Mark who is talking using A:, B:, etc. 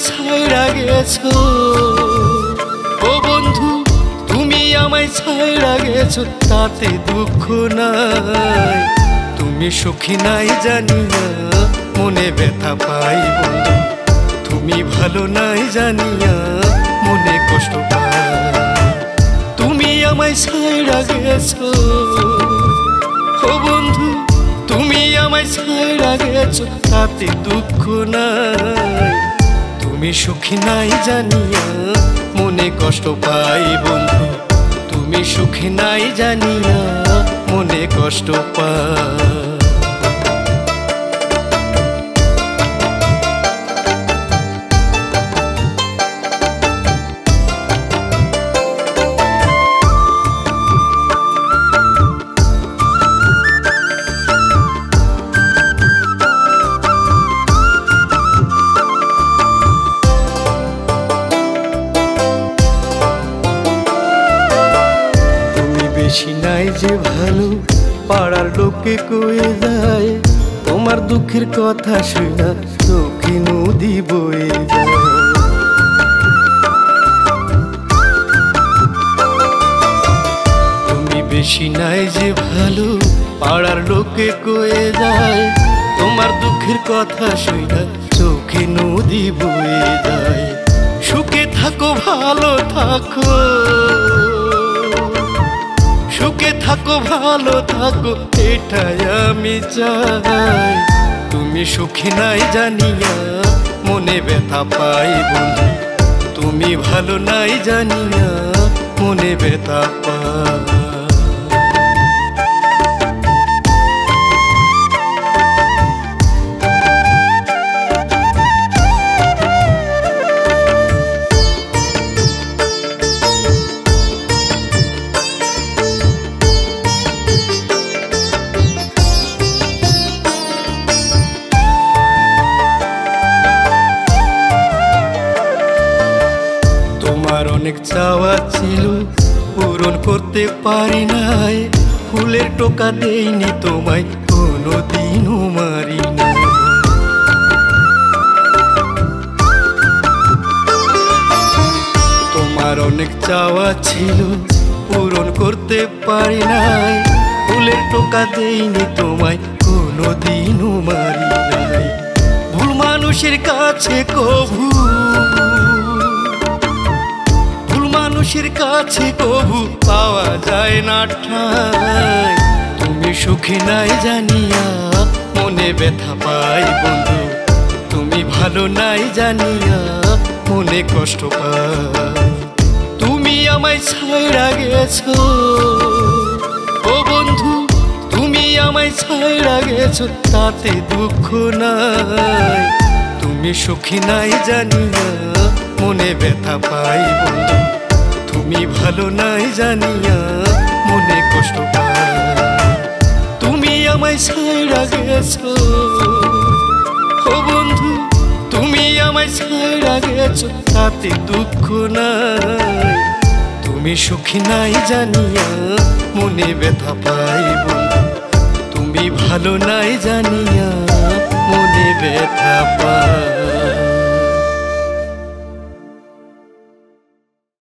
A: ছাইড়া গেছো ও বন্ধু, তুমি আমায় ছাইড়া গেছো, তাতে দুঃখ নাই। তুমি সুখী নাই জানি না, মনে ব্যথা পাই বন্ধু। তুমি ভালো নাই জানিয়া মনে কষ্ট পাই। তুমি আমায় ছাইড়া গেছো ও বন্ধু, তুমি আমায় ছাইড়া গেছো, তাতে দুঃখ নাই। তুমি সুখী নাই জানিয়া মনে কষ্ট পাই বন্ধু। তুমি সুখী নাই জানিয়া মনে কষ্ট পাই। বেশি নাই যে ভালো, পাড়ার লোকে কয়ে যায়, তোমার দুঃখের কথা শুনা চোখে নদী বয়ে যায়। তুমি বেশি নাই যে ভালো, পাড়ার লোকে কয়ে যায়, তোমার দুঃখের কথা শুনা চোখে নদী বয়ে যায়। সুখে থাকো ভালো থাকো, সুখে থাকো ভালো থাকো, এটাই আমি চাই। তুমি সুখী নাই জানিয়া মনে ব্যথা পাই বন্ধু। তুমি ভালো নাই জানিয়া মনে ব্যথা পাই। অনেক চাওয়া ছিল পূরণ করতে পারি নাই, ফুলের টোকা দেইনি তোমায় কোনোদিনও মারি না। তোমার অনেক চাওয়া ছিল পূরণ করতে পারি নাই, ফুলের টোকা দেইনি তোমায় কোনোদিনও মারি নাই। ভুল মানুষের কাছে কভু, মানুষের কাছে কবু পাওয়া যায় না ঠাঁই। তুমি সুখী নাই জানিয়া মনে ব্যথা পাই বন্ধু। তুমি ভালো নাই জানিয়া মনে কষ্ট পাই। তুমি আমায় ছাইড়া গেছো ও বন্ধু, তুমি আমায় ছাইড়া গেছো, তাতে দুঃখ নাই। তুমি সুখী নাই জানিয়া মনে ব্যথা পাই বন্ধু। তুমি ভালো নাই জানিয়া মনে কষ্ট পাই। তুমি আমায় ছাইড়া গেছো ও বন্ধু, তুমি আমায় ছাইড়া গেছো, তাতে দুঃখ নাই। তুমি সুখী নাই জানিয়া মনে ব্যথা পাই বন্ধু। তুমি ভালো নাই জানিয়া মনে ব্যথা পাই।